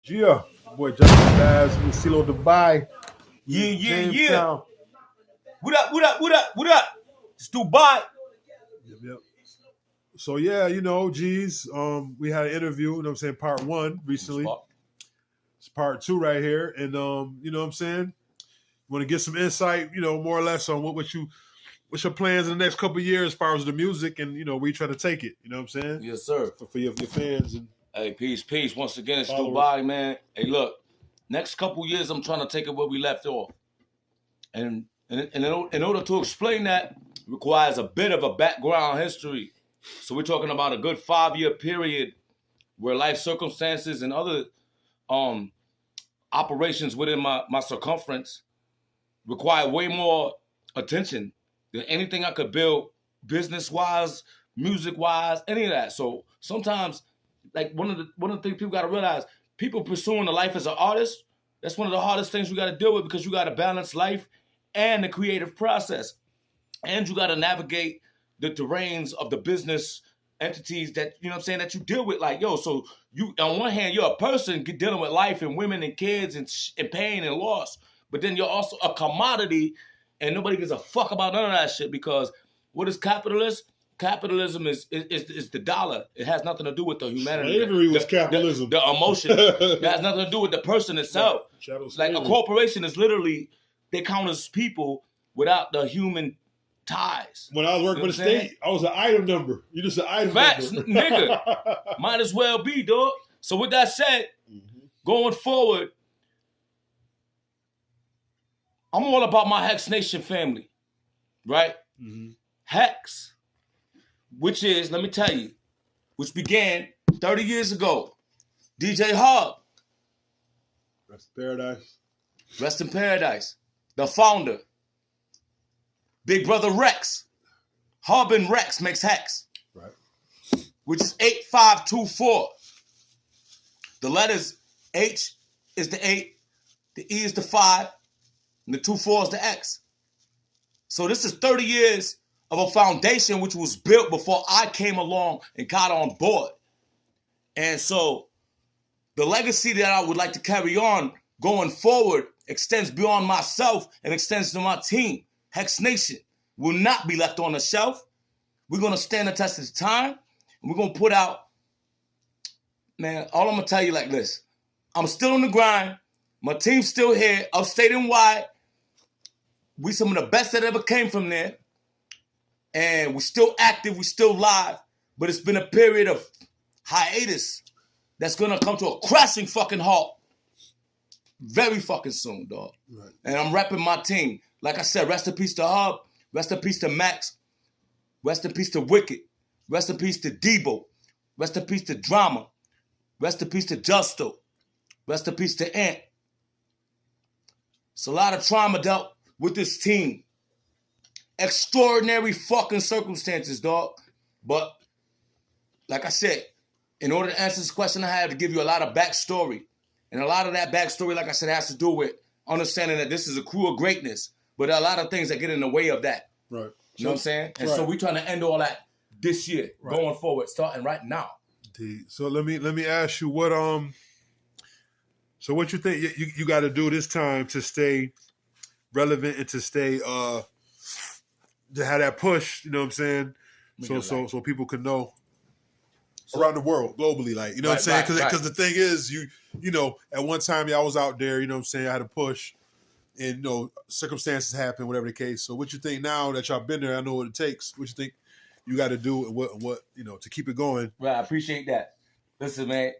Gia, boy Justin Bass from CeeLo Dubai, Yeah, yeah, yeah. Jamestown. What up, what up, what up, what up? It's Dubai. Yep, yep. So yeah, G's. We had an interview, part one recently. It's part two right here. And want to get some insight, more or less on what's your plans in the next couple of years as far as the music and where you try to take it, Yes, sir. For your fans and Hey, peace. Once again, it's followers. Dubai, man. Hey, look, next couple years, I'm trying to take it where we left off. And in order to explain that, requires a bit of a background history. So we're talking about a good 5-year period where life circumstances and other operations within my circumference require way more attention than anything I could build business-wise, music-wise, any of that. So sometimes, like one of the things people got to realize, people pursuing the life as an artist, that's one of the hardest things you got to deal with because you got to balance life and the creative process. And you got to navigate the terrains of the business entities that, that you deal with. Like, so you, on one hand, you're a person dealing with life and women and kids and pain and loss. But then you're also a commodity and nobody gives a fuck about none of that shit because what is capitalist? Capitalism is the dollar. It has nothing to do with the humanity. Slavery was capitalism. The emotion. It has nothing to do with the person itself. Like a corporation is literally, they count as people without the human ties. When I was working for the state, I was an item number. You just an item Facts, number. nigga. Might as well be, dog. So with that said, going forward, I'm all about my Hex Nation family, right? Hex, which is, let me tell you, which began 30 years ago. DJ Hub. Rest in paradise. Rest in paradise. The founder. Big brother Rex. Hub and Rex makes Hex. Right. Which is 8524. The letters H is the 8, the E is the 5, and the 24 is the X. So this is 30 years of a foundation which was built before I came along and got on board. And so the legacy that I would like to carry on going forward extends beyond myself and extends to my team. Hex Nation will not be left on the shelf. We're going to stand the test of time. And we're going to put out, man, all I'm going to tell you like this. I'm still on the grind. My team's still here, upstate and wide. We some of the best that ever came from there. And we're still active, we're still live, but it's been a period of hiatus that's gonna come to a crashing fucking halt very fucking soon, dog. Right. And I'm repping my team. Like I said, rest in peace to Hub, rest in peace to Max, rest in peace to Wicked, rest in peace to Debo, rest in peace to Drama, rest in peace to Justo, rest in peace to Ant. It's a lot of trauma dealt with this team. Extraordinary fucking circumstances, dog. But like I said, in order to answer this question, I had to give you a lot of backstory. And a lot of that backstory, like I said, has to do with understanding that this is a crew of greatness. But there are a lot of things that get in the way of that. Right. You know what I'm saying? And so we're trying to end all that this year, going forward, starting right now. So let me ask you what so what you think you got to do this time to stay relevant and to stay to have that push, you know what I'm saying? So people can know around the world, globally, like, you know what I'm saying? Because the thing is, you know, at one time y'all was out there, you know what I'm saying? I had to push, and circumstances happen, whatever the case. So what you think now that y'all been there? I know what it takes. What you think you got to do, and what to keep it going? Right, I appreciate that. Listen, man,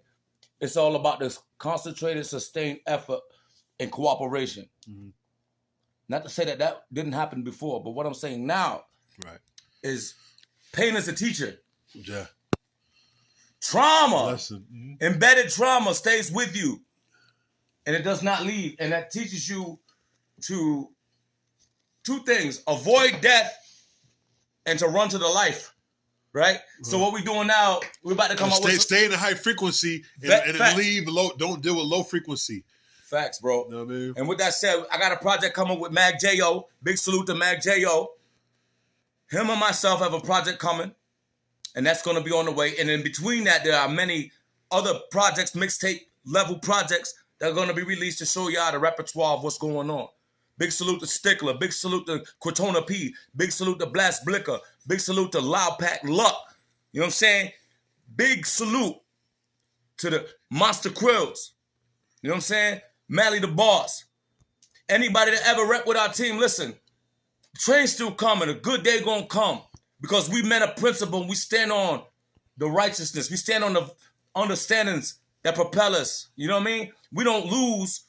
it's all about this concentrated, sustained effort and cooperation. Mm-hmm. Not to say that didn't happen before, but what I'm saying now is pain is a teacher. Yeah. Trauma, embedded trauma stays with you, and it does not leave. And that teaches you to two things: avoid death and to run to the life. Right? So what we're doing now, we're about to come up with... Stay in the high frequency and leave low. Don't deal with low frequency. Facts, bro. You know what I mean? And with that said, I got a project coming with Mag J.O. Big salute to Mag J.O. Him and myself have a project coming, and that's going to be on the way. And in between that, there are many other projects, mixtape level projects that are going to be released to show y'all the repertoire of what's going on. Big salute to Stickler. Big salute to Cortona P. Big salute to Blast Blicker. Big salute to Loud Pack Luck. You know what I'm saying? Big salute to the Monster Krills. You know what I'm saying? Mally the Boss. Anybody that ever rep with our team, listen, the train's still coming. A good day gonna come because we men of principle and we stand on the righteousness. We stand on the understandings that propel us. You know what I mean? We don't lose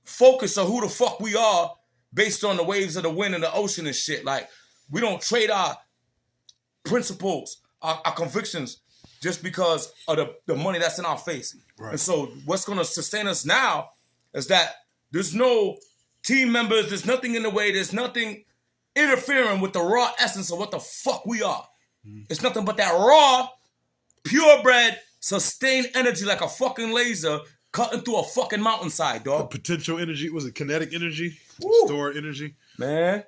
focus on who the fuck we are based on the waves of the wind and the ocean and shit. Like, we don't trade our principles, our convictions, just because of the money that's in our face. Right. And so what's going to sustain us now is that there's no team members, there's nothing in the way, there's nothing interfering with the raw essence of what the fuck we are. It's nothing but that raw, purebred, sustained energy like a fucking laser cutting through a fucking mountainside, The dog. potential energy, was it kinetic energy? Woo. Stored energy? Man,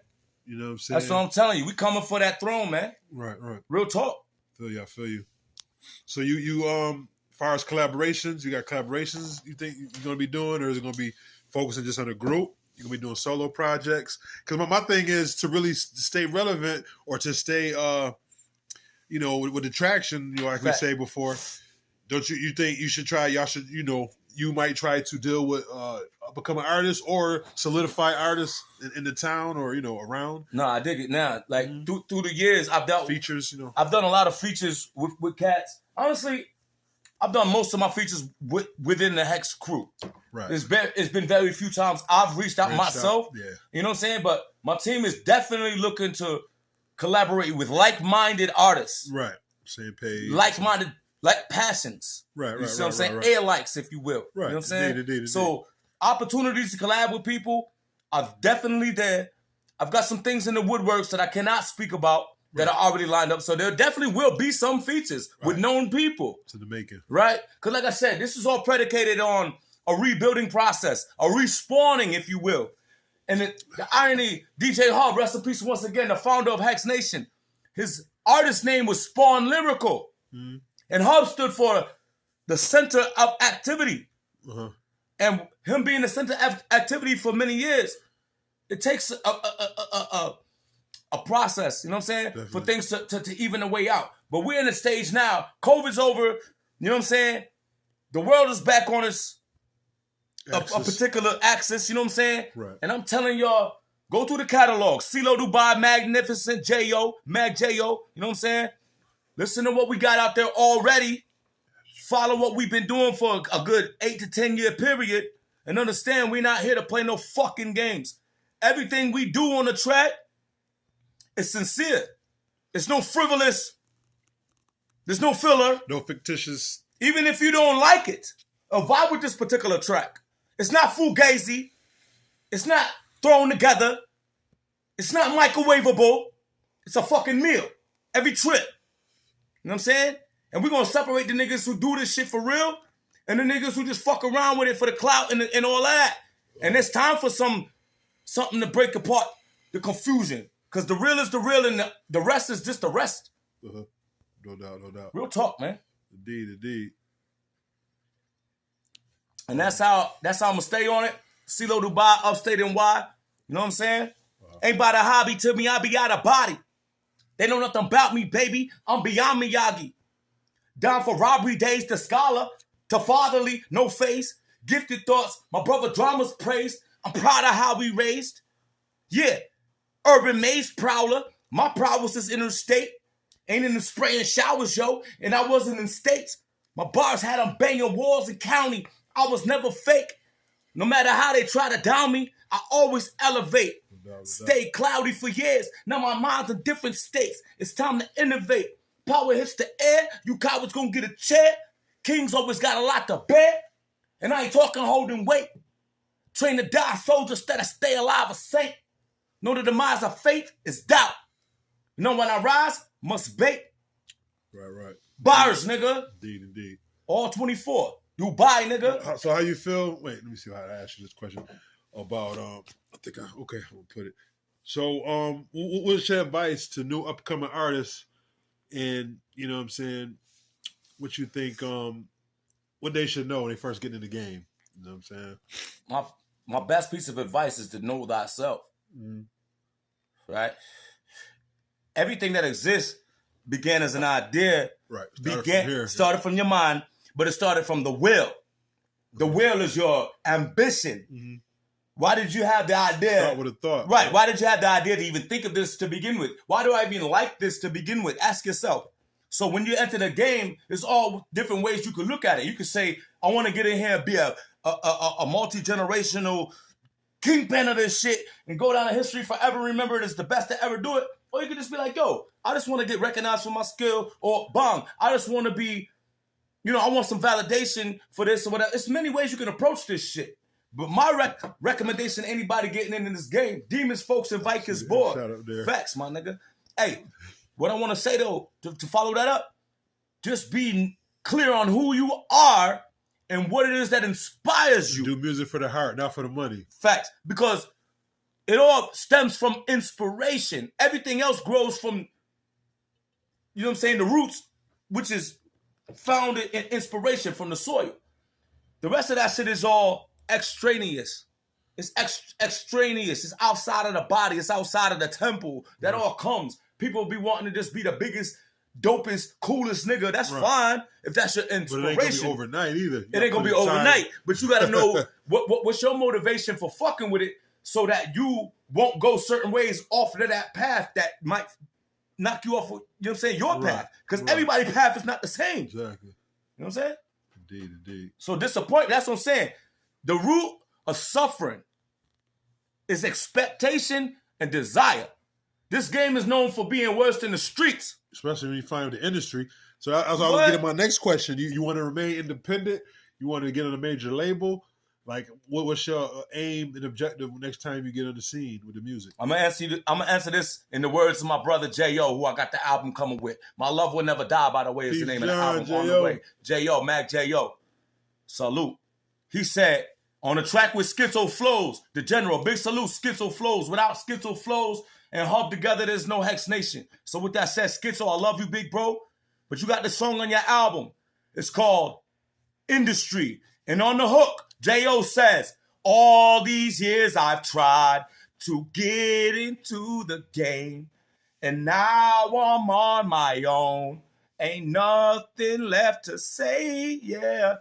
You know what I'm saying? that's what I'm telling you. We coming for that throne, man. Right, right. Real talk. I feel you. So you as far as collaborations, you got collaborations you think you're gonna be doing, or is it gonna be focusing just on a group? You're gonna be doing solo projects? Because my thing is to really stay relevant or to stay with the traction, like we Fact. say before. Don't you think y'all should, you might try to deal with become an artist or solidify artists in the town or around No, I dig it now. Like through the years, I've dealt features, I've done a lot of features with cats. Honestly, I've done most of my features within the Hex crew. right? It's been very few times I've reached out myself. Yeah. You know what I'm saying? But my team is definitely looking to collaborate with like-minded artists. Right. Same page. Like-minded, like passions. Right. You see what I'm saying? Right. Air likes, if you will. Right. You know what I'm saying? Indeed. So opportunities to collab with people are definitely there. I've got some things in the woodworks that I cannot speak about that are already lined up. So there definitely will be some features with known people. To the making. Right? Because like I said, this is all predicated on a rebuilding process, a respawning, if you will. And the irony, DJ Hub, rest in peace once again, the founder of Hex Nation. His artist name was Spawn Lyrical. Mm-hmm. And Hub stood for the center of activity. Uh-huh. And him being the center of activity for many years, it takes a process, you know what I'm saying? Definitely. For things to even the way out. But we're in a stage now. COVID's over, you know what I'm saying? The world is back on its a particular axis, you know what I'm saying? Right. And I'm telling y'all, go through the catalog. CeeLo Dubai, Magnificent, J.O., Mag J.O., you know what I'm saying? Listen to what we got out there already. Follow what we've been doing for a good 8 to 10 year period. And understand we're not here to play no fucking games. Everything we do on the track is sincere. It's no frivolous. There's no filler. No fictitious. Even if you don't like it, or vibe with this particular track. It's not fugazi. It's not thrown together. It's not microwavable. It's a fucking meal. Every trip. You know what I'm saying? And we're going to separate the niggas who do this shit for real and the niggas who just fuck around with it for the clout and all that. And it's time for something to break apart the confusion. Because the real is the real and the rest is just the rest. Uh-huh. No doubt. Real talk, man. Indeed. And that's how I'm going to stay on it. CeeLo Dubai, upstate NY. You know what I'm saying? Ain't about a hobby to me, I be out of body. They know nothing about me, baby. I'm beyond Miyagi. Down for robbery days, to scholar, to fatherly, no face. Gifted thoughts, my brother drama's praised. I'm proud of how we raised. Yeah, urban maze prowler. My prowess is interstate. Ain't in the spraying showers, yo. And I wasn't in states. My bars had them banging walls in county. I was never fake. No matter how they try to down me, I always elevate. Stay cloudy for years. Now my mind's in different states. It's time to innovate. Power hits the air. You cowards gonna get a chair. Kings always got a lot to bear. And I ain't talking holding weight. Train to die, soldiers that I stay alive a saint. Know the demise of faith is doubt. You know when I rise, must bait. Right. Bars, nigga. Indeed. All 24. Dubai, nigga. So how you feel? Wait, let me see how I ask you this question about I'm gonna put it. So what's your advice to new upcoming artists, and you know what I'm saying, what you think what they should know when they first get in the game. You know what I'm saying? My best piece of advice is to know thyself. Right? Everything that exists began as an idea. Right. Started from your mind, but it started from the will. The will is your ambition. Why did you have the idea? Start with a thought. Right. Why did you have the idea to even think of this to begin with? Why do I even like this to begin with? Ask yourself. So when you enter the game, there's all different ways you could look at it. You could say, I want to get in here and be a multi-generational kingpin of this shit and go down in history forever, remember it as the best to ever do it. Or you could just be like, yo, I just want to get recognized for my skill, or bang, I just want to be, I want some validation for this or whatever. There's many ways you can approach this shit. But my recommendation to anybody getting into this game, Demons, Folks, and Vikings board. Shout out there. Facts, my nigga. Hey, what I want to say though, to follow that up, just be clear on who you are and what it is that inspires you. Do music for the heart, not for the money. Facts. Because it all stems from inspiration. Everything else grows from, the roots, which is founded in inspiration from the soil. The rest of that shit is all extraneous. It's extraneous. It's outside of the body. It's outside of the temple. That all comes. People be wanting to just be the biggest, dopest, coolest nigga. That's fine if that's your inspiration. But it ain't gonna be overnight either. It ain't gonna be overnight. But you gotta know what's your motivation for fucking with it, so that you won't go certain ways off of that path that might knock you off. Your path. Because everybody's path is not the same. Exactly. You know what I'm saying? Indeed. So disappointment. That's what I'm saying. The root of suffering is expectation and desire. This game is known for being worse than the streets. Especially when you find the industry. So as I was getting my next question, you want to remain independent? You want to get on a major label? Like, what's your aim and objective next time you get on the scene with the music? I'm gonna answer this in the words of my brother J.O., who I got the album coming with. My Love Will Never Die, by the way, is the name of the album. On the way. J.O., Mac J.O. Salute. He said, on a track with Schizo Flows, the general, big salute, Schizo Flows. Without Schizo Flows and Hub together, there's no Hex Nation. So with that said, Schizo, I love you, big bro. But you got this song on your album. It's called Industry. And on the hook, J.O. says, all these years I've tried to get into the game, and now I'm on my own. Ain't nothing left to say, yeah.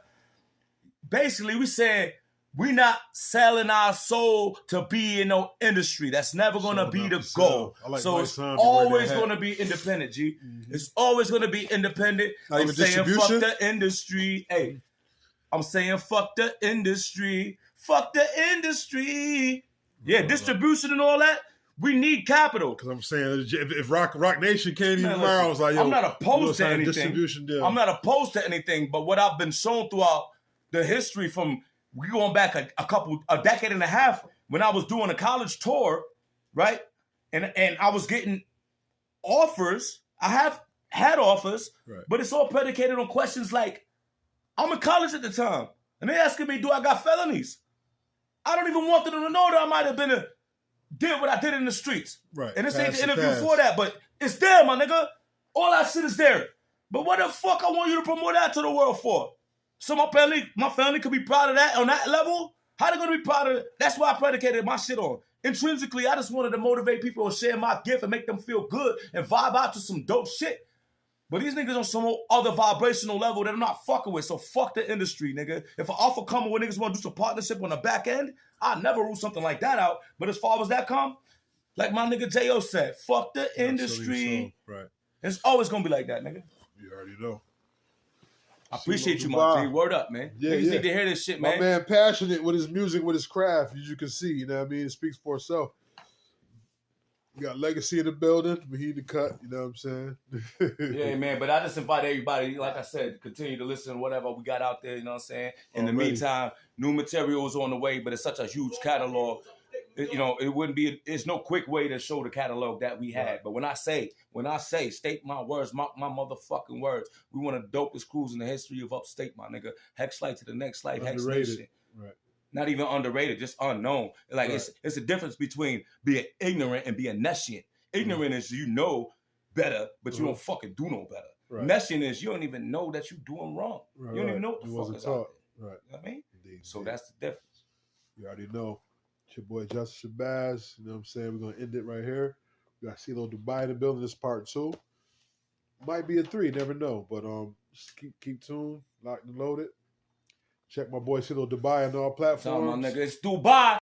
Basically, we said we not selling our soul to be in no industry. That's never going to be the goal. So it's always going to be independent, G. It's always going to be independent. I'm saying fuck the industry. Hey, I'm saying fuck the industry. Fuck the industry. Yeah, distribution and all that. We need capital. Because I'm saying if Rock Nation can't even fire, I was like, yo, I'm not opposed to anything. Distribution deal. I'm not opposed to anything, but what I've been shown throughout the history from we going back a decade and a half when I was doing a college tour, right? And I was getting offers. I have had offers, right, but it's all predicated on questions like, I'm in college at the time, and they asking me, do I got felonies? I don't even want them to know that I might have did what I did in the streets. Right. And this ain't the interview for that, but it's there, my nigga. All that shit is there. But what the fuck I want you to promote that to the world for? So my family could be proud of that on that level? How they gonna be proud of it? That's why I predicated my shit on. Intrinsically, I just wanted to motivate people to share my gift and make them feel good and vibe out to some dope shit. But these niggas on some other vibrational level that I'm not fucking with. So fuck the industry, nigga. If an offer come where niggas want to do some partnership on the back end, I never rule something like that out. But as far as that come, like my nigga J.O. said, fuck the industry. So. Right. It's always gonna be like that, nigga. You already know. I appreciate you, my G. Word up, man. Yeah, Niggas need to hear this shit, man. My man passionate with his music, with his craft, as you can see. You know what I mean? It speaks for itself. We got Legacy in the building, but he the cut, you know what I'm saying? Yeah, man, but I just invite everybody, like I said, to continue to listen to whatever we got out there, you know what I'm saying? In the meantime, new material is on the way, but it's such a huge catalog. It's no quick way to show the catalog that we had. Right. But when I say, state my words, my motherfucking words, we want the dopest crews in the history of upstate, my nigga. Hex Light to the next life, Hex Nation. Right. Not even underrated, just unknown. Like right. It's a difference between being ignorant and being nescient. Ignorant is you know better, but you don't fucking do no better. Right. Messiness, you don't even know that you're doing wrong. Right, You don't right. even know what the It fuck wasn't is out taught. there. Right. You know what I mean? Indeed, So indeed. that's the difference. You already know. It's your boy Justice Shabazz. You know what I'm saying? We're gonna end it right here. We got CeeLo Dubai in the building. This part 2. Might be a 3, never know. But just keep tuned, locked and loaded. Check my boy CeeLo Dubai on all Tell platforms. my nigga, it's Dubai.